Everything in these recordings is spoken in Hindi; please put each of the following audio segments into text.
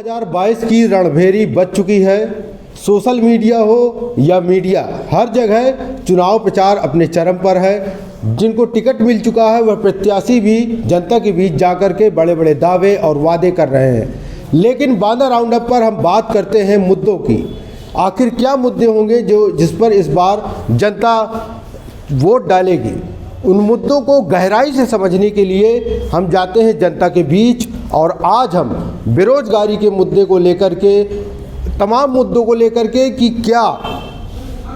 2022 की रणभेरी बज चुकी है। सोशल मीडिया हो या मीडिया, हर जगह चुनाव प्रचार अपने चरम पर है। जिनको टिकट मिल चुका है वह प्रत्याशी भी जनता के बीच जाकर के बड़े बड़े दावे और वादे कर रहे हैं। लेकिन बांदा राउंड अप पर हम बात करते हैं मुद्दों की। आखिर क्या मुद्दे होंगे जिस पर इस बार जनता वोट डालेगी? उन मुद्दों को गहराई से समझने के लिए हम जाते हैं जनता के बीच और आज हम बेरोजगारी के मुद्दे को लेकर के, तमाम मुद्दों को लेकर के कि क्या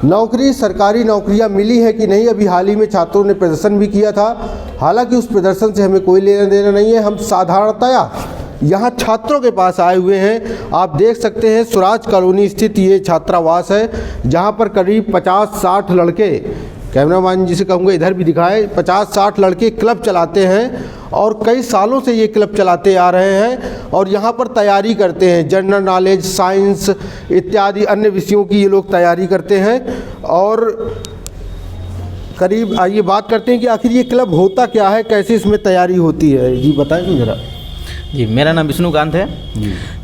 नौकरी, सरकारी नौकरियां मिली है कि नहीं। अभी हाल ही में छात्रों ने प्रदर्शन भी किया था, हालांकि उस प्रदर्शन से हमें कोई लेना देना नहीं है। हम साधारणतया यहाँ छात्रों के पास आए हुए हैं। आप देख सकते हैं स्वराज कॉलोनी स्थित ये छात्रावास है, जहाँ पर करीब 50-60 लड़के, कैमरामैन जी से कहूँगा इधर भी दिखाएं, 50-60 लड़के क्लब चलाते हैं और कई सालों से ये क्लब चलाते आ रहे हैं और यहाँ पर तैयारी करते हैं। जनरल नॉलेज, साइंस इत्यादि अन्य विषयों की ये लोग तैयारी करते हैं। और करीब आइए बात करते हैं कि आखिर ये क्लब होता क्या है, कैसे इसमें तैयारी होती है। जी बताएं ज़रा। जी, मेरा नाम विष्णुकांत है।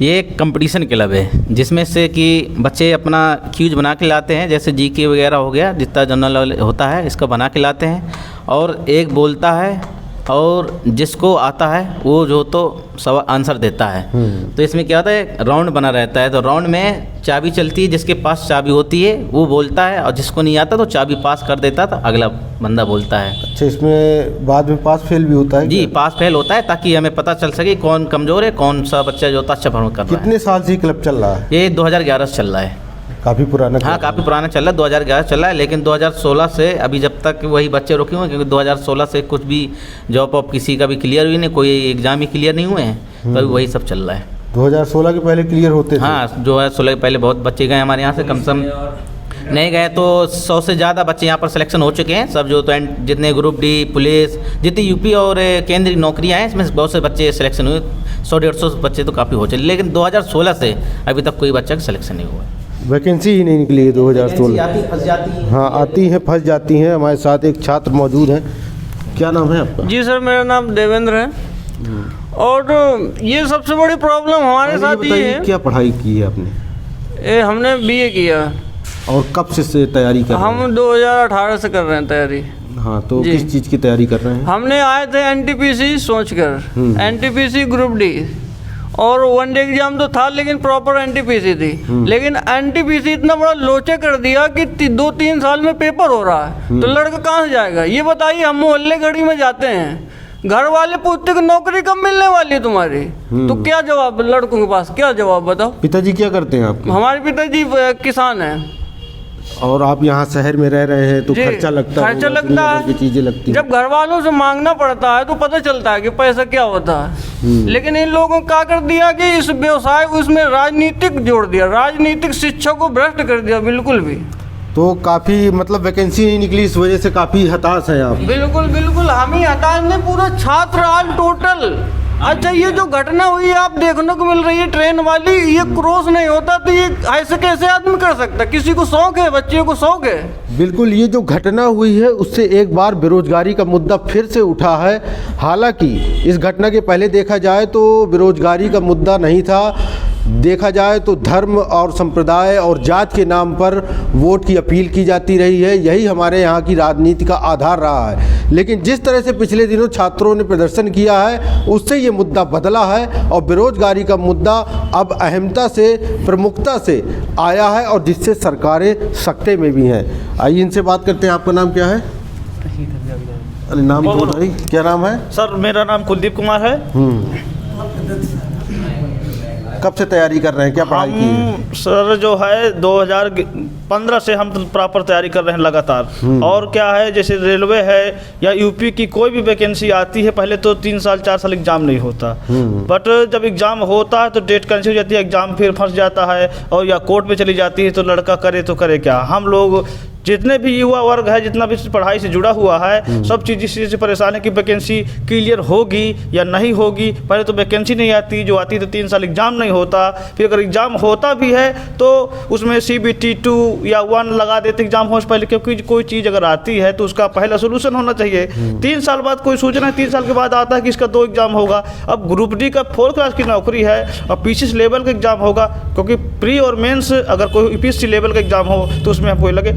ये एक कंपटीशन क्लब है जिसमें से कि बच्चे अपना क्यूज बना के लाते हैं, जैसे जीके वगैरह हो गया, जितना जनरल होता है इसका बना के लाते हैं और एक बोलता है और जिसको आता है वो जो तो सवाल आंसर देता है। तो इसमें क्या होता है, राउंड बना रहता है। तो राउंड में चाबी चलती है, जिसके पास चाबी होती है वो बोलता है और जिसको नहीं आता तो चाबी पास कर देता तो अगला बंदा बोलता है। अच्छा, इसमें बाद में पास फेल भी होता है? जी, पास फेल होता है ताकि हमें पता चल सके कौन कमज़ोर है, कौन सा बच्चा जो होता अच्छा परफॉर्म कर रहा है। कितने साल से ये क्लब चल रहा है? ये 2011 से चल रहा है। काफ़ी पुराना? हाँ, काफ़ी पुराना चल रहा है। 2011 चल रहा है, लेकिन 2016 से अभी जब तक वही बच्चे रुके हुए हैं, क्योंकि 2016 से कुछ भी जॉब वॉब किसी का भी क्लियर हुई नहीं, कोई एग्ज़ाम ही क्लियर नहीं हुए हैं, तो अभी वही सब चल रहा है। 2016 के पहले क्लियर होते थे? हाँ, 2016 के पहले बहुत बच्चे गए हमारे यहाँ से, कम से कम नहीं गए तो 100 से ज़्यादा बच्चे यहाँ पर सिलेक्शन हो चुके हैं। सब जो तो जितने ग्रुप डी, पुलिस, जितनी यूपी और केंद्रीय नौकरियाँ हैं, इसमें बहुत से बच्चे सिलेक्शन हुए। 100-150 बच्चे तो काफ़ी हो चुके, लेकिन 2016 से अभी तक कोई बच्चा का सिलेक्शन नहीं हुआ। वैकेंसी ही नहीं निकली है 2016? आती फंस जाती है। हाँ, आती हैं, फंस जाती हैं। हमारे साथ एक छात्र मौजूद हैं। क्या नाम है आपका? जी सर, मेरा नाम देवेंद्र है। और ये सबसे बड़ी प्रॉब्लम हमारे साथ ये है। क्या पढ़ाई की है आपने? हमने BA किया। और कब से तैयारी कर रहे हैं? हम 2018 से कर रहे हैं तैयारी। हाँ, तो किस चीज़ की तैयारी कर रहे हैं? हमने आए थे NTPC सोचकर, NTPC ग्रुप D, और वन डे एग्जाम तो था लेकिन प्रॉपर NTPC थी। लेकिन NTPC इतना बड़ा लोचे कर दिया कि 2-3 साल में पेपर हो रहा है, तो लड़का कहाँ से जाएगा ये बताइए। हम मोहल्ले गढ़ी में जाते हैं, घर वाले पूछते कि नौकरी कब मिलने वाली है तुम्हारी, तो क्या जवाब लड़कों के पास, क्या जवाब बताओ। पिताजी क्या करते हैं आपके? हमारे पिताजी किसान हैं। और आप यहाँ शहर में रह रहे हैं तो खर्चा लगता है, खर्चा लगता है, चीज़ें लगती हैं। जब घर वालों से मांगना पड़ता है तो पता चलता है कि पैसा क्या होता है। लेकिन इन लोगों ने क्या कर दिया कि इस व्यवसाय उसमें राजनीतिक जोड़ दिया, राजनीतिक शिक्षा को भ्रष्ट कर दिया बिल्कुल भी। तो काफ़ी मतलब वैकेंसी नहीं निकली, इस वजह से काफ़ी हताश है आप? बिल्कुल बिल्कुल, हम ही हताश नहीं, पूरा छात्र आज टोटल। अच्छा, ये जो घटना हुई है आप देखने को मिल रही है ट्रेन वाली, ये क्रॉस नहीं होता तो ये ऐसे कैसे आदमी कर सकता? किसी को शौक है, बच्चे को शौक है। बिल्कुल, ये जो घटना हुई है उससे एक बार बेरोजगारी का मुद्दा फिर से उठा है। हालांकि इस घटना के पहले देखा जाए तो बेरोजगारी का मुद्दा नहीं था। देखा जाए तो धर्म और संप्रदाय और जात के नाम पर वोट की अपील की जाती रही है, यही हमारे यहाँ की राजनीति का आधार रहा है। लेकिन जिस तरह से पिछले दिनों छात्रों ने प्रदर्शन किया है उससे ये मुद्दा बदला है और बेरोजगारी का मुद्दा अब अहमता से, प्रमुखता से आया है और जिससे सरकारें सकते में भी हैं। आइए इनसे बात करते हैं। आपका नाम क्या है? अरे नाम तो भाई, क्या नाम है? सर, मेरा नाम कुलदीप कुमार है। कब से तैयारी कर रहे हैं, क्या पढ़ाई की है? सर जो है 2015 से हम प्रॉपर तैयारी कर रहे हैं लगातार। और क्या है, जैसे रेलवे है या यूपी की कोई भी वैकेंसी आती है, पहले तो 3 साल 4 साल एग्ज़ाम नहीं होता, बट जब एग्ज़ाम होता है तो डेट कैंसिल हो जाती है, एग्ज़ाम फिर फंस जाता है और या कोर्ट में चली जाती है, तो लड़का करे तो करे क्या। हम लोग जितने भी युवा वर्ग है, जितना भी पढ़ाई से जुड़ा हुआ है, सब चीज़ इस चीज़ से परेशान है कि वैकेंसी क्लियर होगी या नहीं होगी। पहले तो वैकेंसी नहीं आती, जो आती तो 3 साल एग्ज़ाम नहीं होता, फिर अगर एग्ज़ाम होता भी है तो उसमें CBT 2 या 1 लगा देते एग्ज़ाम हो पहले, क्योंकि कोई चीज़ अगर आती है तो उसका पहला सोल्यूशन होना चाहिए। 3 साल बाद कोई सूचना है, 3 साल के बाद आता है कि इसका 2 एग्ज़ाम होगा। अब ग्रुप डी का 4th क्लास की नौकरी है और PCC लेवल का एग्ज़ाम होगा, क्योंकि प्री और मेंस अगर कोई PCC लेवल का एग्ज़ाम हो तो उसमें हमको लगे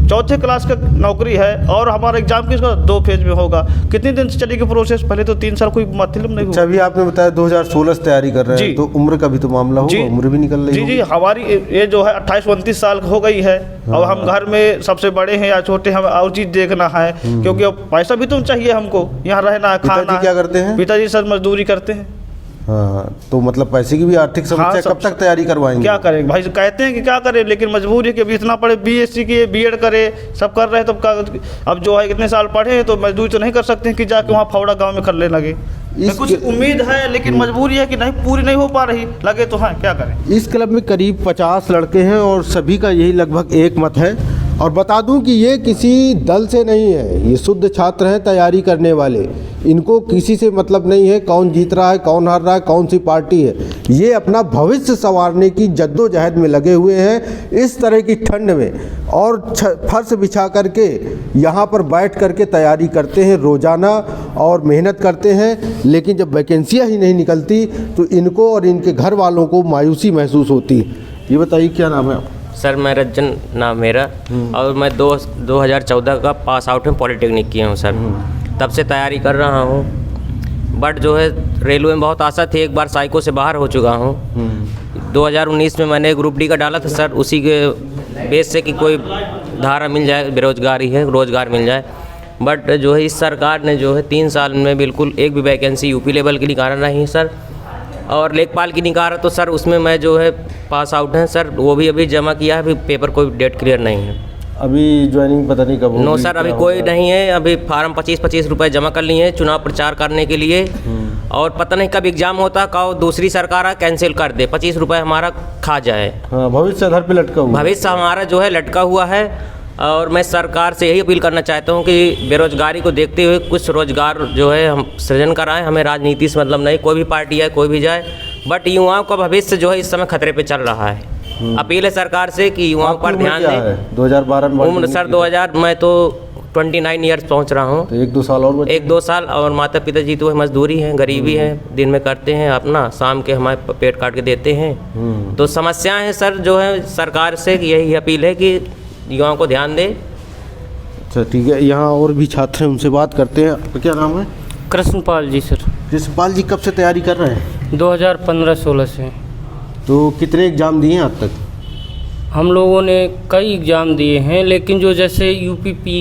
4th क्लास का नौकरी है और हमारा एग्ज़ाम किसका 2 फेज में होगा। कितने दिन से चलेगी प्रोसेस? पहले तो 3 साल कोई मतलब नहीं अच्छा, हुआ। अभी आपने बताया 2016 से तैयारी कर रहे हैं, तो उम्र का भी तो मामला होगा, उम्र भी निकल रही जी, हमारी ये जो है 28-29 साल हो गई है। अब हम घर में सबसे बड़े हैं या छोटे, हम और चीज़ देखना है, क्योंकि अब पैसा भी तो चाहिए हमको, यहाँ रहना है, खाना। पिताजी क्या करते हैं? पिताजी सर मजदूरी करते हैं। हाँ, तो मतलब पैसे की भी आर्थिक समस्या। कब तक तैयारी करवाएंगे? क्या करें भाई, कहते हैं कि क्या करें, लेकिन मजबूरी है कि अभी इतना पढ़े, BSc किए, B.Ed करे, सब कर रहे हैं, तब अब जो है इतने साल पढ़े तो मजदूरी तो नहीं कर सकते हैं कि जाके वहाँ फावड़ा गांव में करने लगे। कुछ उम्मीद है, लेकिन मजबूरी है कि नहीं, पूरी नहीं हो पा रही, लगे तो हाँ, क्या करें। इस क्लब में करीब 50 लड़के हैं और सभी का यही लगभग एक मत है। और बता दूं कि ये किसी दल से नहीं है, ये शुद्ध छात्र हैं तैयारी करने वाले। इनको किसी से मतलब नहीं है कौन जीत रहा है, कौन हार रहा है, कौन सी पार्टी है। ये अपना भविष्य संवारने की जद्दोजहद में लगे हुए हैं इस तरह की ठंड में, और फर्श बिछा करके यहाँ पर बैठ करके तैयारी करते हैं रोज़ाना और मेहनत करते हैं। लेकिन जब वैकेंसियाँ ही नहीं निकलती तो इनको और इनके घर वालों को मायूसी महसूस होती है। ये बताइए क्या नाम है आपका? सर मैं रंजन नाम मेरा, और मैं 2014 का पास आउट में पॉलिटेक्निक किया हूँ सर। तब से तैयारी कर रहा हूँ, बट जो है रेलवे में बहुत आशा थी, एक बार साइको से बाहर हो चुका हूँ। 2019 में मैंने ग्रुप डी का डाला था सर, उसी के बेस से कि कोई धारा मिल जाए, बेरोजगारी है, रोज़गार मिल जाए। बट जो है इस सरकार ने जो है 3 साल में बिल्कुल एक भी वैकेंसी यूपी लेवल की निकाला नहीं सर, और लेखपाल की निकाला तो सर उसमें मैं जो है पास आउट हैं सर, वो भी अभी जमा किया है, अभी पेपर कोई डेट क्लियर नहीं है। अभी ज्वाइनिंग पता नहीं कब होगी? नो सर, अभी कोई नहीं है। अभी फार्म 25-25 रुपये जमा कर लिए हैं चुनाव प्रचार करने के लिए, और पता नहीं कब एग्जाम होता, कब दूसरी सरकार कैंसिल कर दे, 25 रुपये हमारा खा जाए। हाँ, भविष्य आधार पे लटका हुआ, भविष्य हमारा जो है लटका हुआ है। और मैं सरकार से यही अपील करना चाहता हूँ कि बेरोजगारी को देखते हुए कुछ रोजगार जो है हम सृजन कराएं। हमें राजनीति से मतलब नहीं, कोई भी पार्टी है, कोई भी जाए, बट युवाओं का भविष्य जो है इस समय खतरे पे चल रहा है। अपील है सरकार से कि युवाओं पर ध्यान दें। 2012 में उम्र सर 2000, मैं तो 29 ईयर्स पहुँच रहा हूँ, तो 1-2 साल और 1-2 साल। और माता पिता जी तो मजदूरी है, गरीबी है, दिन में करते हैं अपना, शाम के हमारे पेट काट के देते हैं। तो समस्याएं हैं सर, जो है सरकार से यही अपील है कि युवाओं को ध्यान दें। अच्छा ठीक है, यहाँ और भी छात्र हैं, उनसे बात करते हैं। आपका क्या नाम है? कृष्णपाल जी सर। कृष्णपाल जी, कब से तैयारी कर रहे हैं? 2015-16 से। तो कितने एग्ज़ाम दिए हैं अब तक? हम लोगों ने कई एग्ज़ाम दिए हैं, लेकिन जो जैसे UPP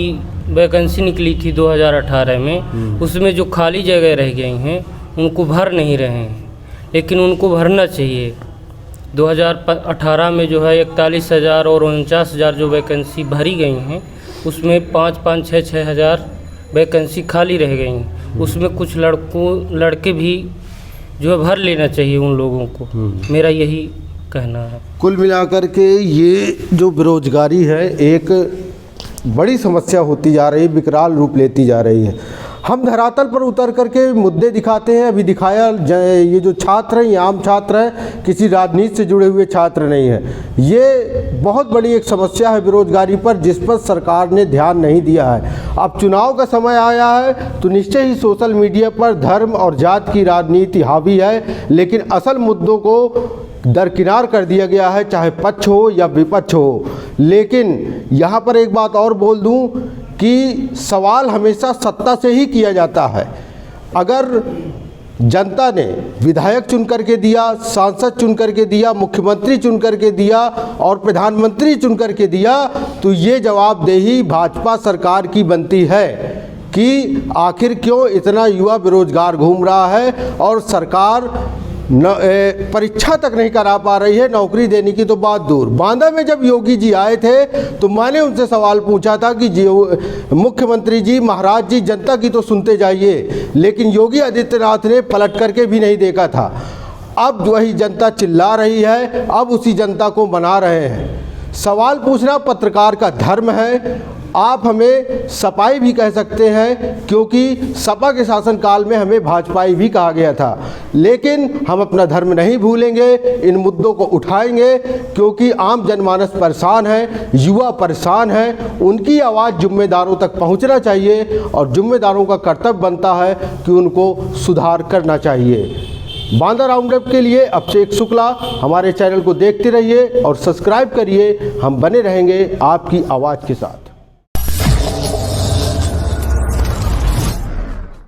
वैकेंसी निकली थी 2018 में, उसमें जो खाली जगह रह गई हैं उनको भर नहीं रहे हैं, लेकिन उनको भरना चाहिए। 2018 में जो है 41,000 और 49,000 जो वैकेंसी भरी गई हैं, उसमें 5-5, 6-6 वैकेंसी खाली रह गई हैं। उसमें कुछ लड़के भी जो है भर लेना चाहिए उन लोगों को, मेरा यही कहना है। कुल मिलाकर के ये जो बेरोजगारी है एक बड़ी समस्या होती जा रही है, विकराल रूप लेती जा रही है। हम धरातल पर उतर करके मुद्दे दिखाते हैं। अभी दिखाया ये जो छात्र हैं, ये आम छात्र हैं, किसी राजनीति से जुड़े हुए छात्र नहीं हैं। ये बहुत बड़ी एक समस्या है बेरोजगारी पर, जिस पर सरकार ने ध्यान नहीं दिया है। अब चुनाव का समय आया है तो निश्चय ही सोशल मीडिया पर धर्म और जात की राजनीति हावी है, लेकिन असल मुद्दों को दरकिनार कर दिया गया है, चाहे पक्ष हो या विपक्ष हो। लेकिन यहाँ पर एक बात और बोल दूँ कि सवाल हमेशा सत्ता से ही किया जाता है। अगर जनता ने विधायक चुन करके दिया, सांसद चुन करके दिया, मुख्यमंत्री चुन करके दिया और प्रधानमंत्री चुन करके दिया, तो ये जवाबदेही भाजपा सरकार की बनती है कि आखिर क्यों इतना युवा बेरोजगार घूम रहा है और सरकार परीक्षा तक नहीं करा पा रही है, नौकरी देने की तो बात दूर। बांदा में जब योगी जी आए थे तो मैंने उनसे सवाल पूछा था कि मुख्यमंत्री जी, महाराज जी, जनता की तो सुनते जाइए, लेकिन योगी आदित्यनाथ ने पलट करके भी नहीं देखा था। अब वही जनता चिल्ला रही है, अब उसी जनता को मना रहे हैं। सवाल पूछना पत्रकार का धर्म है। आप हमें सपाई भी कह सकते हैं, क्योंकि सपा के शासनकाल में हमें भाजपाई भी कहा गया था। लेकिन हम अपना धर्म नहीं भूलेंगे, इन मुद्दों को उठाएंगे, क्योंकि आम जनमानस परेशान है, युवा परेशान है। उनकी आवाज़ जिम्मेदारों तक पहुंचना चाहिए और जिम्मेदारों का कर्तव्य बनता है कि उनको सुधार करना चाहिए। बांदा राउंडअप के लिए अभिषेक शुक्ला। हमारे चैनल को देखते रहिए और सब्सक्राइब करिए। हम बने रहेंगे आपकी आवाज़ के साथ।